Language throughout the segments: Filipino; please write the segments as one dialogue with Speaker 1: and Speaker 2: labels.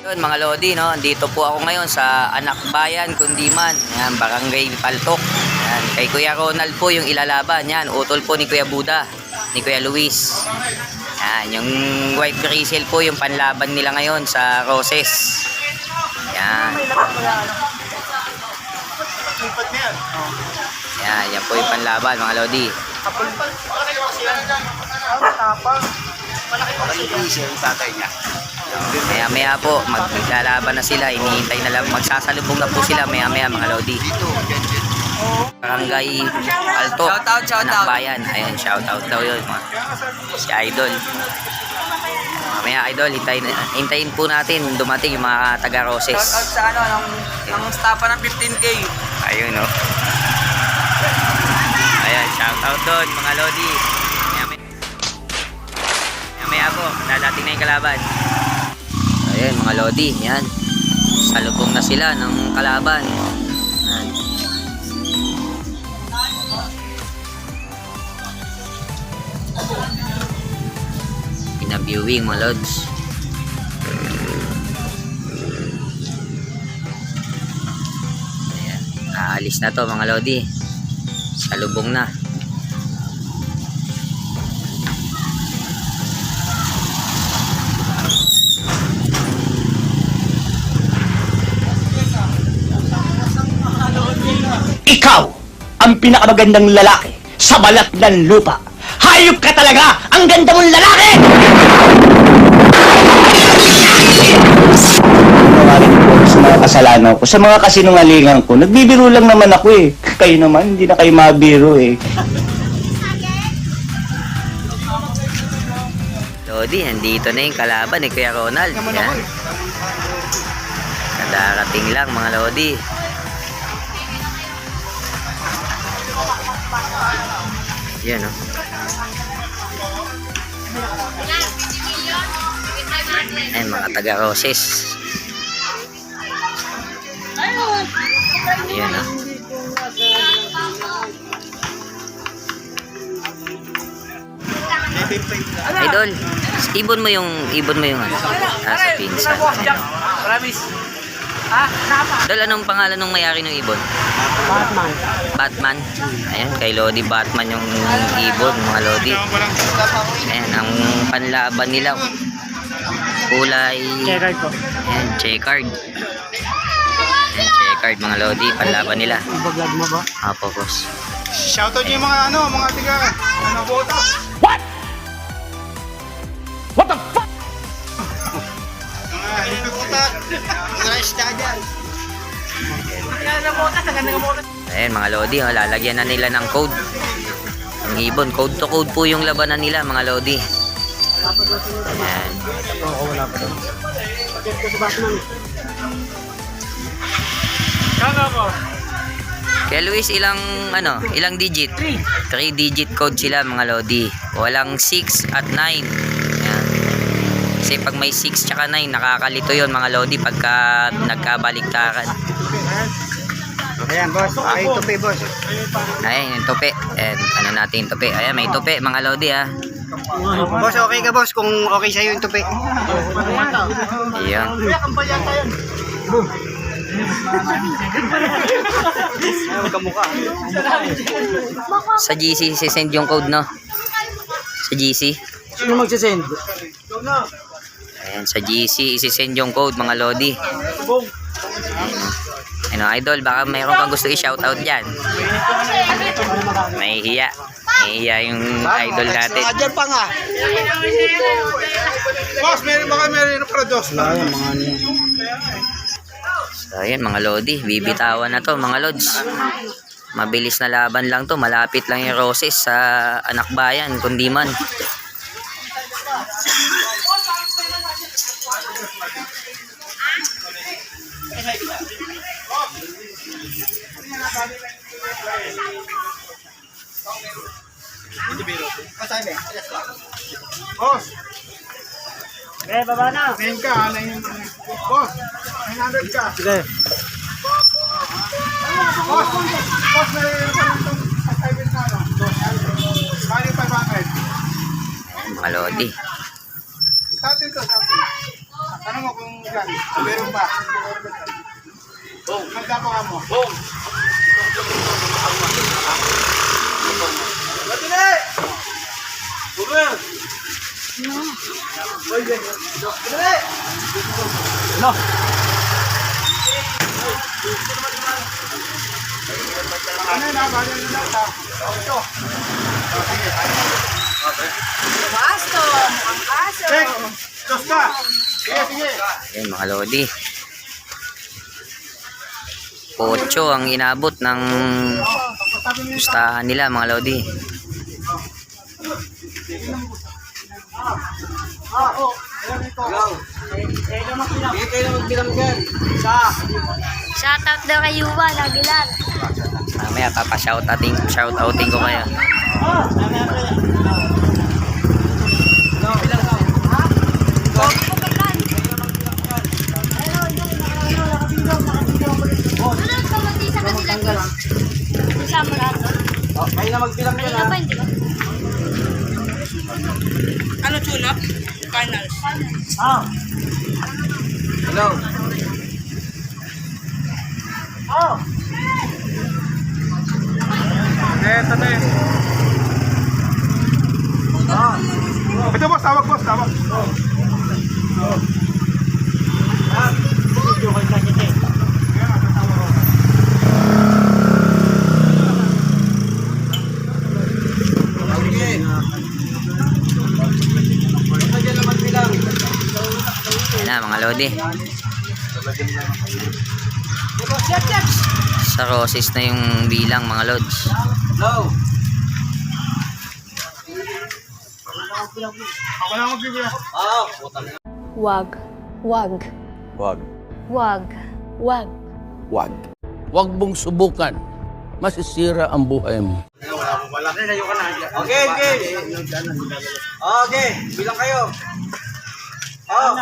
Speaker 1: Yun mga Lodi, no? Dito po ako ngayon sa Anak Bayan, Kundiman. Yan, Barangay Paltok. Yan, kay Kuya Ronald po yung ilalaban. Yan, utol po ni Kuya Buda, ni Kuya Luis. Yan, yung White Grisel po yung panlaban nila ngayon sa Roses. Yan. Yan, yan po yung panlaban mga Lodi. Maya maya po maglalaban na sila, hinihintay na lang, magsasalubong na po sila maya maya mga Lodi. Barangay Paltok, Anak Bayan. Ayun, shoutout daw yun si Idol. Mamaya Idol, hintayin po natin dumating yung mga taga Roses.
Speaker 2: Shoutout sa ng stapa ng 15K.
Speaker 1: Ayun o. Ayan, shoutout doon mga Lodi. Maya po, dadating na yung kalaban. Ayan mga Lodi, yan. Salubong na sila ng kalaban. Ayan. Pinaviewing mga Lods. Ayan. Aalis na to mga Lodi. Salubong na.
Speaker 3: Ikaw ang pinakamagandang lalaki sa balat ng lupa. Hayop ka talaga! Ang ganda mong lalaki! Sa mga kasalanan ko, sa mga kasinungalingan ko, nagbibiro lang naman ako eh. Kayo naman, hindi na kayo mabiro eh.
Speaker 1: Lodi, nandito na yung kalaban ni Kuya Ronald. Yan. Kadarating lang mga Lodi. Yan o. Ayan mga taga Roses. Yan o. Idol, ibon mo yung ano, sa pinsan.
Speaker 2: Promise.
Speaker 1: Idol, anong pangalan ng may-ari ng ibon?
Speaker 2: Batman.
Speaker 1: Batman. Ayan, kay Lodi Batman yung ibon, mga Lodi. Ayan, ang panlaban nila. Kulay.
Speaker 2: Checkered po.
Speaker 1: Ayan, checkered. Ayan, checkered, mga Lodi. Panlaban nila.
Speaker 2: Ibablog mo ba?
Speaker 1: Apo, boss.
Speaker 4: Shoutout niyo yung mga tiga, botas.
Speaker 3: What? What the fuck?
Speaker 4: Mga hipit utak. Mga isda dyan.
Speaker 1: Ayan, mga Lodi, oh, lalagyan na nila ng code. Ang ibon, code to code po yung labanan nila, mga Lodi. Ayan. Kaya Luis, ilang digit? 3 digit code sila mga Lodi. Walang 6 at 9. Ayan. Kasi pag may 6 tsaka 9, nakakalito yon mga Lodi pagka nagkabaliktaran.
Speaker 4: Ayan, boss. Ay, tupi, boss.
Speaker 1: Ayan, yung tupi. Ayan, ano natin yung tupi. Ayan, may tupi mga Lodi ha.
Speaker 4: Boss, okay ka, boss? Kung okay sa'yo yung tupi.
Speaker 1: Ayan. Sa GC sisend yung code, no? Sa GC.
Speaker 2: Sino magsisend?
Speaker 1: Ayan, sa GC isisend yung code mga Lodi. Ano, Idol, baka mayroon kang gusto i-shoutout dyan. May hiya yung Idol natin.
Speaker 4: Dyan pa nga. Boss, baka meron produce na.
Speaker 1: So, ayan mga Lodi, bibitawan na to mga Lods. Mabilis na laban lang to, malapit lang yung Roses sa Anak Bayan, Kundiman.
Speaker 4: Boss,
Speaker 2: Baba na.
Speaker 4: main ka. Boss, 900 ka.
Speaker 2: Sige.
Speaker 4: Boss, meron ka itong private na lang. Bali 500.
Speaker 1: Mga Lodi.
Speaker 4: Sa atin to, sa atin. Tanong mo kung dyan. Meron ba? Bong. Magkapa ka mo. Bong. Matili! Bumel!
Speaker 2: No.
Speaker 4: Ano yun ha? Bali yung lahat ha? Ito. Sige.
Speaker 5: Pasto, mukhang pasto.
Speaker 4: Check! Dos ka! Sige, sige.
Speaker 1: Ayan mga lodi. 8 ang inabot ng pustahan nila mga lodi.
Speaker 5: Shoutout daw kay Yuba, Aguilar.
Speaker 1: Mamaya shoutouting ko kayo.
Speaker 5: Ano ka mati sa kanila? Kasama lahat.
Speaker 2: Kayo na magbilang
Speaker 5: Kanina pa, hindi ba?
Speaker 6: Ano tune-up? Finals.
Speaker 2: Hello.
Speaker 4: Eto na eh. Ito boss, tawag boss, tawag.
Speaker 1: Ayan na mga lodi. Sa roses na yung bilang mga lods.
Speaker 2: No.
Speaker 4: Ako na magbibigay.
Speaker 7: Wag. Wag.
Speaker 8: Wag.
Speaker 7: Wag. Wag.
Speaker 8: Wag.
Speaker 9: Huwag mong subukan. Masisira ang buhay mo.
Speaker 2: Okay, okay. Okay, bilang kayo. Oh.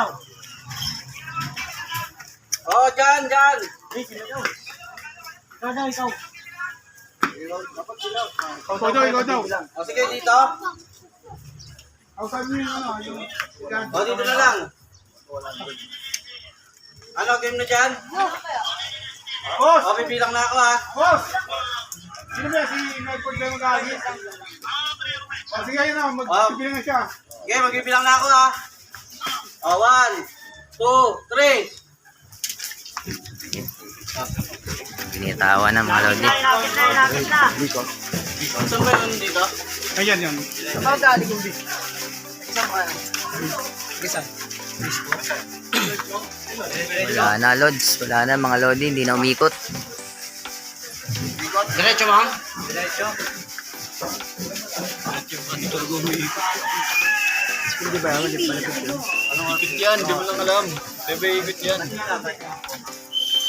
Speaker 2: Oh, dyan, dyan.
Speaker 4: Ikaw daw, ikaw daw.
Speaker 2: O, sige, dito.
Speaker 4: Ako sabi mo yung ano, yung...
Speaker 2: O, dito na lang. Ano, game na dyan?
Speaker 4: Boss!
Speaker 2: O, bibilang na ako, ha.
Speaker 4: Boss! Sino ba si Medford na mag-aagit? O, sige, yun na, magbibilang na siya.
Speaker 2: Okay, magbibilang na ako, ha. O, 1, 2, 3.
Speaker 1: Binitawa na mga lodi.
Speaker 2: Saan ba yun dito?
Speaker 4: Ayan, yan.
Speaker 1: Wala na lods. Wala na mga lodi. Hindi na umikot.
Speaker 2: Diretso, ma'am.
Speaker 8: Ikot yan, di mo lang alam. Bebe, ikot yan.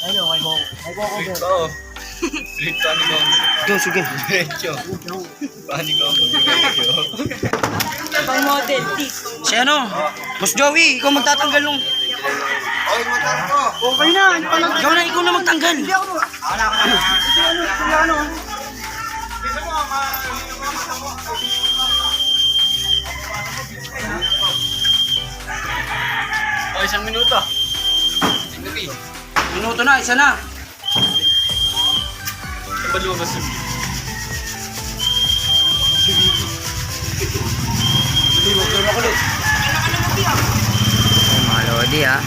Speaker 8: Oo. Straight pa ni Gong.
Speaker 2: Sige.
Speaker 8: Diretso. Paano Gong? Diretso.
Speaker 6: Pang model, please.
Speaker 2: Si ano? Boss Joey, ikaw magtatanggal nung...
Speaker 4: Okay, magkano ko? Okay na, hindi pa lang.
Speaker 2: Ikaw na magtanggal.
Speaker 4: Hindi ako. Ano? Bisa mo,
Speaker 8: O, 1 minuto.
Speaker 2: Minuto na, isa na.
Speaker 8: Saan ba lumabas yun?
Speaker 1: Mga lodi ha.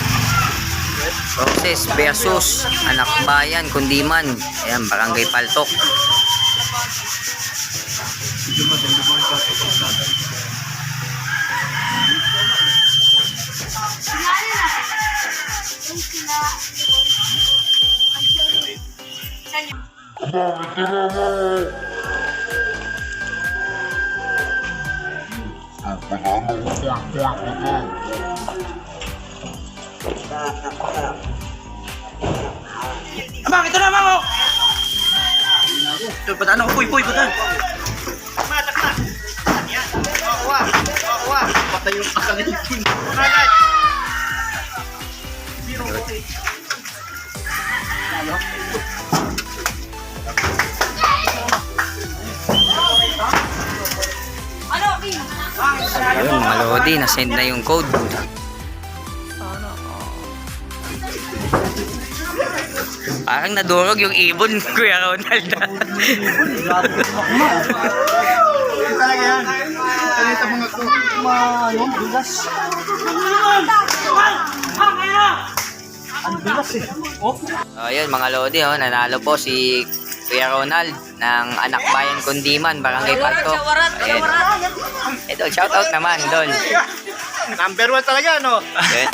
Speaker 1: Roses versus Anak Bayan, Kundiman. Ayan, Barangay Paltok.
Speaker 2: Abang, ito na, Mango. Ito, patan ako. Puy, patan.
Speaker 8: Patay yung kakalipin.
Speaker 1: Ayun mga lodi, nasend na yung code. Parang nadurog yung ibon, Kuya Ronald.
Speaker 4: Hindi talaga yan. Salita mga to.
Speaker 2: Bigas. Ang bigas eh. Oh.
Speaker 1: So, ayun mga Lodi, oh, nanalo po si Kuya Ronald ng Anak Bayan Kundiman, Barangay Palto. Ayun. Ito, shoutout naman, Dol.
Speaker 2: Number 1 talaga, no?
Speaker 1: Ayun.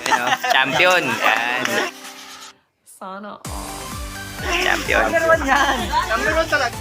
Speaker 1: Ayun, oh, champion. Yan.
Speaker 6: Sana.
Speaker 1: Champion.
Speaker 2: Number 1 yan. Number 1 talaga.